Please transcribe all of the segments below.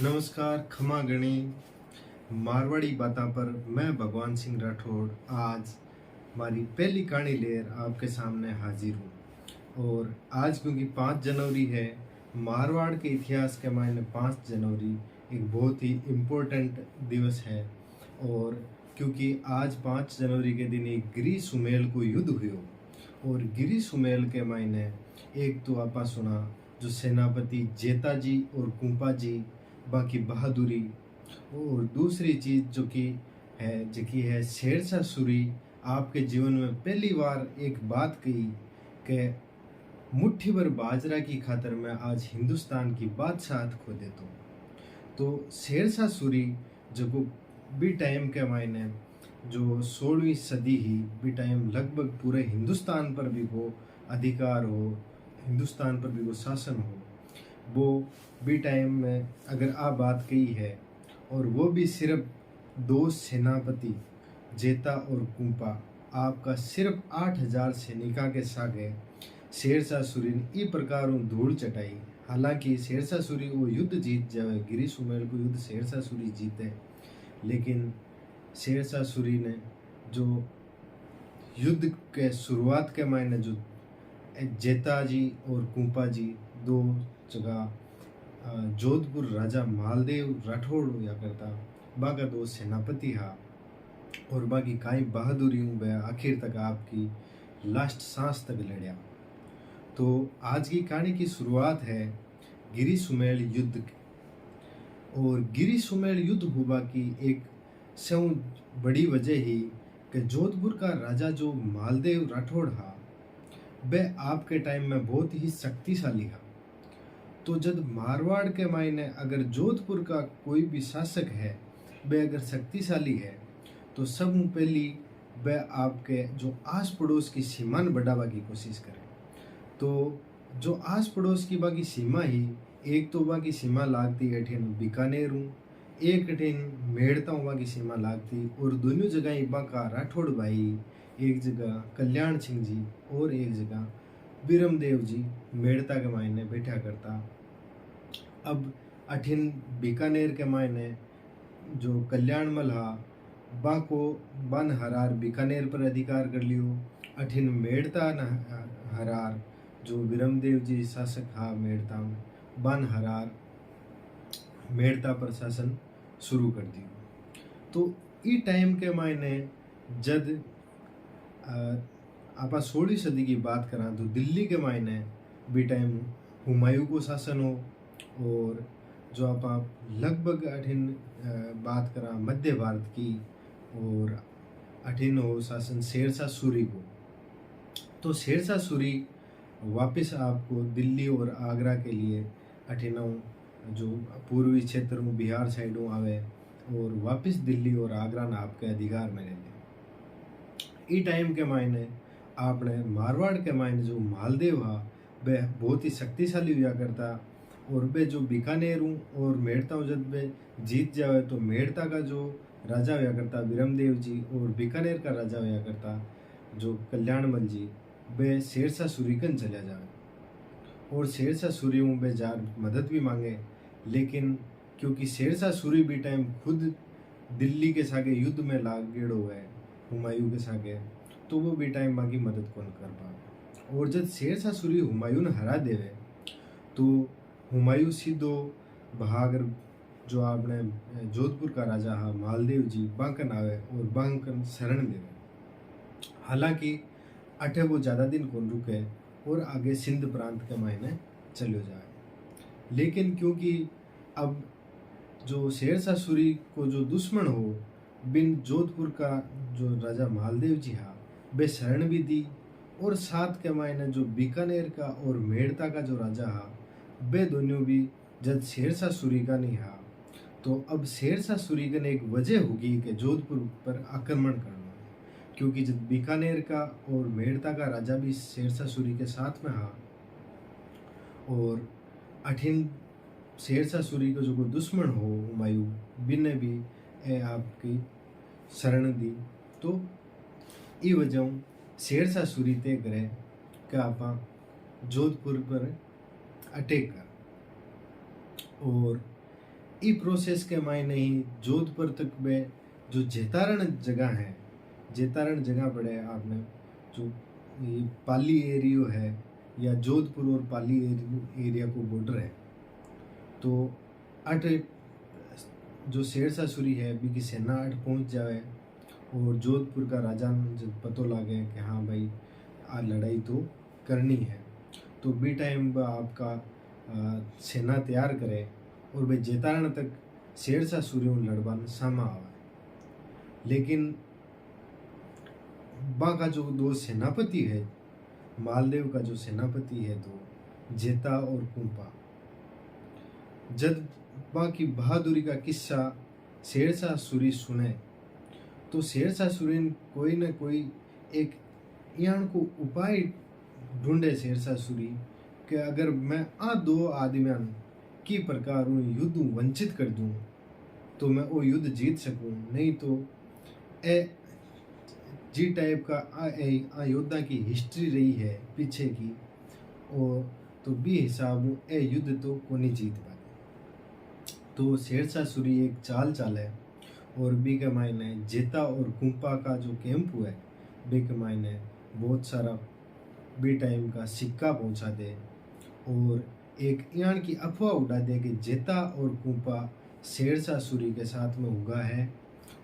नमस्कार, खमा गणी मारवाड़ी बातों पर मैं भगवान सिंह राठौड़ आज हमारी पहली कहानी लेकर आपके सामने हाजिर हूँ। और आज क्योंकि 5 जनवरी है, मारवाड़ के इतिहास के मायने 5 जनवरी एक बहुत ही इम्पोर्टेंट दिवस है। और क्योंकि आज 5 जनवरी के दिन एक गिरी सुमेल को युद्ध हुआ, और गिरी सुमेल के मायने एक तो आपा सुना जो सेनापति जेता जी और कुंपा जी बाकी बहादुरी, और दूसरी चीज जो की है शेरशाह सूरी आपके जीवन में पहली बार एक बात कही कि मुट्ठी भर बाजरा की खातर मैं आज हिंदुस्तान की बादशाहत खो देता हूँ। तो शेरशाह सूरी जो को भी टाइम के मायने जो 16वीं सदी ही भी टाइम लगभग पूरे हिंदुस्तान पर भी वो अधिकार हो, हिंदुस्तान पर भी वो शासन हो, वो भी टाइम में अगर आप बात कही है, और वो भी सिर्फ 2 सेनापति जेता और कुंपा आपका सिर्फ 8,000 सैनिका के सागे शेरशाह सूरी ने ई प्रकार धूल चटाई। हालांकि शेरशाह सूरी वो युद्ध जीत जाए, गिरी सुमेल को युद्ध शेरशाह सूरी जीते, लेकिन शेरशाह सूरी ने जो युद्ध के शुरुआत के मायने जो जेता जी और कुंपा जी दो जगह जोधपुर राजा मालदेव राठौड़ हुआ करता, बाका 2 सेनापति हा, और बाकी काई बहादुरी आखिर तक आपकी लास्ट सांस तक लड़िया। तो आज की कहानी की शुरुआत है गिरी सुमेल युद्ध की। और गिरी सुमेल युद्ध हुआ की एक से बड़ी वजह ही कि जोधपुर का राजा जो मालदेव राठौड़ हा, वह आपके टाइम में बहुत ही शक्तिशाली है। तो जब मारवाड़ के मायने अगर जोधपुर का कोई भी शासक है वह अगर शक्तिशाली है, तो सब पहली वह आपके जो आस पड़ोस की सीमा बढ़ावा की कोशिश करे। तो जो आस पड़ोस की बाकी सीमा ही एक तो बाकी सीमा लागती अठिन बीकानेर हूँ, एक अठिन मेड़ता हूँ की सीमा लागती, और दोनों जगह बाका राठौड़ भाई, एक जगह कल्याण सिंह जी और एक जगह बिरमदेव जी मेड़ता के मायने बैठा करता। अब अठिन बीकानेर के मायने जो कल्याण मल हा बाको बन हरार बीकानेर पर अधिकार कर लियो। अठिन मेड़ता न हरार जो बिरमदेव जी शासक हा मेड़ता बन हरार मेड़ता पर शासन शुरू कर दियो। तो ई टाइम के मायने जद आपा 16वीं सदी की बात करा तो दिल्ली के मायने भी टाइम हुमायूं को शासन हो, और जो आप लगभग अठिन बात करा मध्य भारत की, और अठिन हो शासन शेरशाह सूरी को। तो शेरशाह सूरी वापस आपको दिल्ली और आगरा के लिए अठिनों जो पूर्वी क्षेत्र में बिहार साइडों आवे, और वापस दिल्ली और आगरा ना आपके अधिकार में रहते। ई टाइम के मायने आपने मारवाड़ के मायने जो मालदेव हा वह बहुत ही शक्तिशाली हुआ करता, और वे जो बीकानेर हूँ और मेड़ता हूँ जब वे जीत जावे तो मेड़ता का जो राजा हुआ करता बिरमदेव जी, और बीकानेर का राजा हुआ करता जो कल्याणमल जी, वे शेरशाह सूरी कन चला जावे। और शेरशाह सूरी हूँ वे जार मदद भी मांगे, लेकिन क्योंकि शेरशाह सूरी भी टाइम खुद दिल्ली के सागे युद्ध में लाग गेड़ो है हुमायूं के सागे, तो वो भी टाइम बाकी मदद कौन कर पावे। और जब शेरशाह सूरी हुमायूं ने हरा देवे, तो हुमायूं सीधो बहागर जो आपने जोधपुर का राजा हा मालदेव जी बांकन आवे और बांकन शरण देवे। हालांकि अठे वो ज़्यादा दिन कौन रुके और आगे सिंध प्रांत के मायने चलो जाए। लेकिन क्योंकि अब जो शेरशाह सूरी को जो दुश्मन हो बिन जोधपुर का जो राजा मालदेव जी हा वे शरण भी दी, और साथ के मायने जो बीकानेर का और मेड़ता का जो राजा हा वे दोनों भी जब शेरशाह सूरी का नहीं हा, तो अब शेरशाह सूरी का ने एक वजह होगी कि जोधपुर पर आक्रमण करना, क्योंकि जब बीकानेर का और मेड़ता का राजा भी शेरशाह सूरी के साथ में हा, और अठिन शेरशाह सूरी को जो दुश्मन हो हुमायूं बिन भी ए आपकी शरण दी। तो ई वजह शेरशाह सूरी तय करे कि आप जोधपुर पर अटैक कर, और ई प्रोसेस के मायने ही जोधपुर तक में जो जेतारण जगह है, जेतारण जगह पड़े आपने जो ये पाली एरियो है या जोधपुर और पाली एरिया को बॉर्डर है, तो अट जो शेरशाह सूरी है बी की सेना अट पहुंच जाए और जोधपुर का राजा जब पतो लागे कि हाँ भाई आ लड़ाई तो करनी है, तो बी टाइम आपका सेना तैयार करे और वे जेतारण तक शेरशाह सूरी लड़बान सामा आवे। लेकिन बा का जो दो सेनापति है, मालदेव का जो सेनापति है दो जेता और कुंपा, जब बा की बहादुरी का किस्सा शेरशाह सूरी सुने तो शेरशाह सूरी कोई न कोई एक यहाँ को उपाय ढूंढे शेरशाह सूरी कि अगर मैं आ दो आदमियों की प्रकार युद्ध वंचित कर दूं तो मैं वो युद्ध जीत सकूं, नहीं तो ए जी टाइप का आ योद्धा की हिस्ट्री रही है पीछे की, और तो बी हिसाब ए युद्ध तो को नहीं जीत पाते। तो शेरशाह सूरी एक चाल चाले और बी के मायने जेता और कुंपा का जो कैंप हुआ है बी के मायने बहुत सारा बी टाइम का सिक्का पहुंचा दे और एक यहाँ की अफवाह उड़ा दे कि जेता और कुंपा शेरशाह सूरी के साथ में हुआ है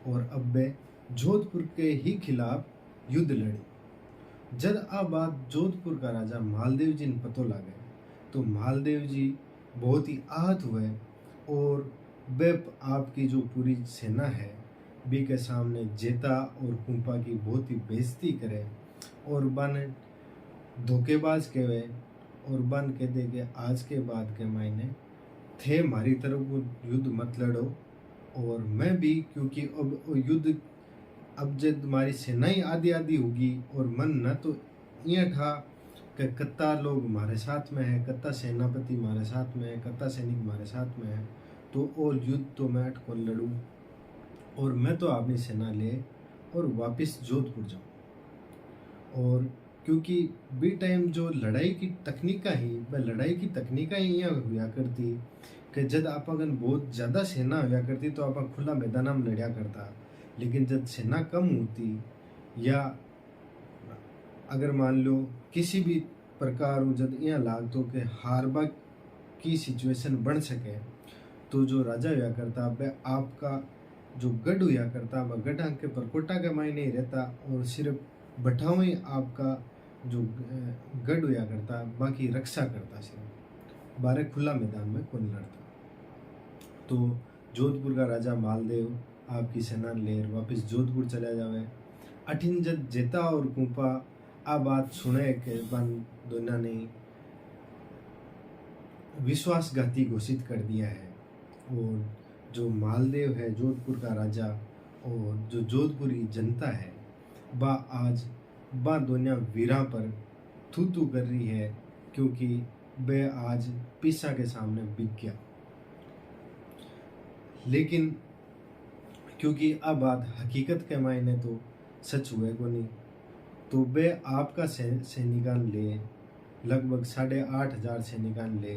और अब वे जोधपुर के ही खिलाफ युद्ध लड़े। जब आ बात जोधपुर का राजा मालदेव जी ने पतो लगे तो मालदेव जी बहुत ही आहत हुए और वे आपकी जो पूरी सेना है बी के सामने जेता और कुंपा की बहुत ही बेइज्जती करे और बन धोखेबाज कहवे और बन कह दे कि आज के बाद के मायने थे हमारी तरफ वो युद्ध मत लड़ो, और मैं भी क्योंकि अब वो युद्ध अब जब तुम्हारी सेना ही आधी आधी होगी और मन न तो ये था कि कत्ता लोग हमारे साथ में है, कत्ता सेनापति हमारे साथ में है, कत्ता सैनिक हमारे साथ में है, तो और युद्ध तो मैं अटको लड़ूं और मैं तो अपनी सेना ले और वापस जोधपुर जाऊं। और क्योंकि बी टाइम जो लड़ाई की तकनीका ही वह लड़ाई की तकनीका ही यहाँ हुआ करती कि जब आपन बहुत ज़्यादा सेना हुआ करती तो आप खुला मैदान में लड़ा करता, लेकिन जब सेना कम होती या अगर मान लो किसी भी प्रकार जब यहाँ लाग तो कि हारबा की सिचुएशन बन सके तो जो राजा हुआ करता वह आपका जो गढ़ हुआ करता वह गढ़ के परकोटा के मायने ही रहता और सिर्फ बठाओ ही आपका जो गढ़ हुआ करता, बाकी रक्षा करता सिर्फ बारे खुला मैदान में कौन लड़ता। तो जोधपुर का राजा मालदेव आपकी सेना लेर वापस जोधपुर चला जावे। अठिन जब जेता और कुंपा आ बात सुने के बन दोनों ने विश्वासघाती घोषित कर दिया है और जो मालदेव है जोधपुर का राजा और जो जोधपुर की जनता है बा आज बा दोनों वीरा पर थू थू कर रही है क्योंकि वे आज पिसा के सामने बिक गया। लेकिन क्योंकि अब बात हकीकत के मायने तो सच हुए को नहीं, तो वे आपका सैनिकान ले लगभग 8,500 सैनिकान ले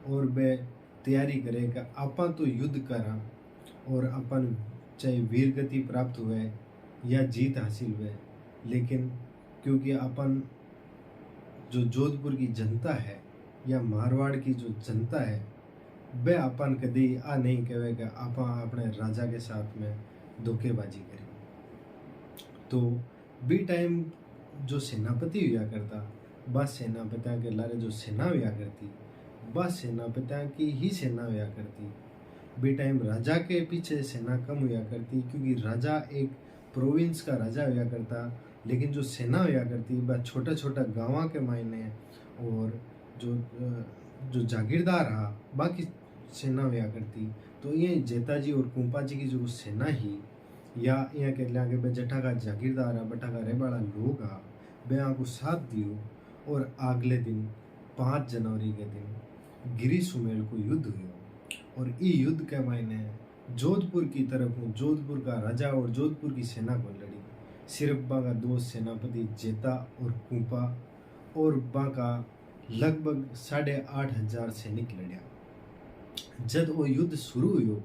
और वे तैयारी करे कि अपन तो युद्ध करा और अपन चाहे वीर गति प्राप्त हुए या जीत हासिल हुए, लेकिन क्योंकि अपन जो जोधपुर की जनता है या मारवाड़ की जो जनता है वे अपन कभी आ नहीं कहे कि अपन अपने राजा के साथ में धोखेबाजी करें। तो बी टाइम जो सेनापति हुआ करता बस सेनापतियों के लारे जो सेना हुआ करती बस सेनापतियों की ही सेना हुआ करती। बी टाइम राजा के पीछे सेना कम हुआ करती क्योंकि राजा एक प्रोविंस का राजा हुआ करता, लेकिन जो सेना हुआ करती वह छोटा छोटा गाँव के मायने और जो जागीरदार रहा बाकी सेना हुआ करती। तो ये जेता जी और कुंपा जी की जो सेना ही या यहाँ के लागे बे जटा का जागीरदार है बटा का रेबाड़ा लोग आ बे को साथ दियो और अगले दिन 5 जनवरी के दिन गिरी सुमेल को युद्ध हुआ और ये युद्ध के मायने जोधपुर की तरफ जोधपुर का राजा और जोधपुर की सेना को लड़ी। सिर्फ बा का 2 सेनापति जेता और कुंपा और बा का लगभग 8,500 सैनिक लड़ा। जब वो युद्ध शुरू हुयो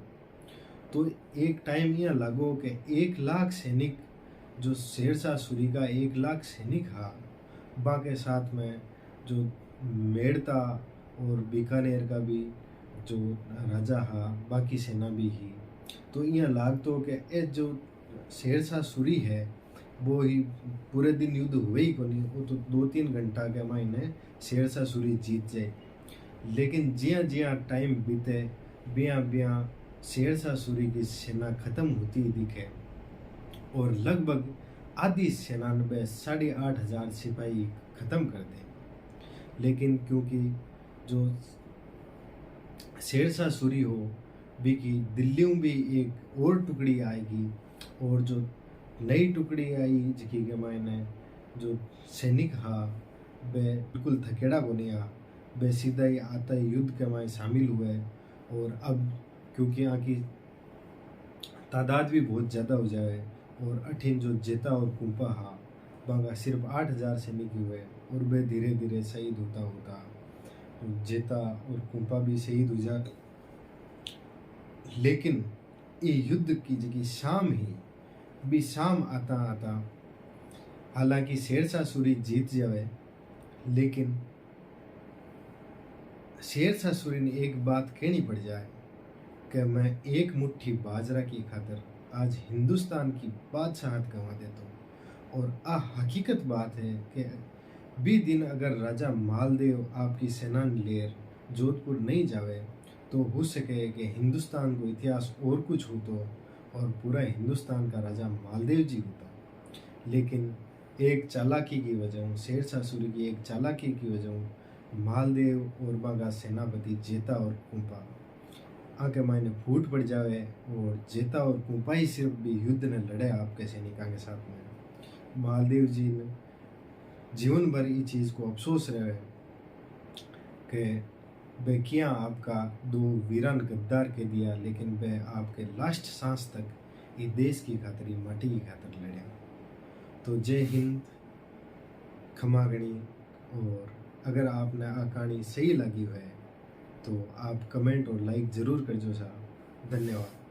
तो एक टाइम यह लागो कि 1 लाख सैनिक, जो शेरशाह सूरी का 1 लाख सैनिक हा, बा के साथ में जो मेड़ता और बीकानेर का भी जो राजा हा, बाकी सेना भी ही, तो यह लागतो कि ए जो शेरशाह सूरी है वो ही पूरे दिन युद्ध हुए ही को नहीं, वो तो 2-3 घंटा के मायने शेरशाह सूरी जीत जाए। लेकिन जिया जिया टाइम बीते बिया बिया शेरशाह सूरी की सेना खत्म होती दिखे और लगभग आधी सेना में 8,500 सिपाही खत्म कर दे। लेकिन क्योंकि जो शेरशाह सूरी हो भी की दिल्ली में भी एक और टुकड़ी आएगी, और जो नई टुकड़ी आई जिकी के मायने जो सैनिक हा वे बिल्कुल थकेड़ा को नहीं आ, वे सीधा ही आता ही युद्ध के मायने शामिल हुए। और अब क्योंकि यहाँ की तादाद भी बहुत ज़्यादा हो जाए और अठिन जो जेता और कुंपा हा वहाँ सिर्फ 8,000 सैनिक ही हुए, और वे धीरे धीरे शहीद होता होता जेता और कुंपा भी शहीद हो जा। लेकिन ये युद्ध की जगह शाम ही भी शाम आता आता हालांकि शेरशाह सूरी जीत जावे, लेकिन शेरशाह सूरी ने एक बात कहनी पड़ जाए कि मैं एक मुट्ठी बाजरा की खातर आज हिंदुस्तान की बादशाहत गंवा देता हूँ। और आ हकीकत बात है कि भी दिन अगर राजा मालदेव आपकी सेना लेर जोधपुर नहीं जावे तो हो सके कि हिंदुस्तान को इतिहास और कुछ हो तो, और पूरा हिंदुस्तान का राजा मालदेव जी होता। लेकिन एक चालाकी की वजह, शेरशाह सूरी की एक चालाकी की वजह मालदेव और बागा सेनापति जेता और कुंपा आके मायने फूट पड़ जावे, और जेता और कुंपा ही सिर्फ भी युद्ध ने लड़े आपके सैनिकों के साथ में। मालदेव जी ने जीवन भर इस चीज़ को अफसोस रहे कि वे किया आपका 2 वीरान गद्दार के दिया, लेकिन वे आपके लास्ट सांस तक ये देश की खातिर, माटी की खातिर लड़े। तो जय हिंद, खमागणी। और अगर आपने आ कहानी सही लगी है तो आप कमेंट और लाइक ज़रूर करजो सा। धन्यवाद।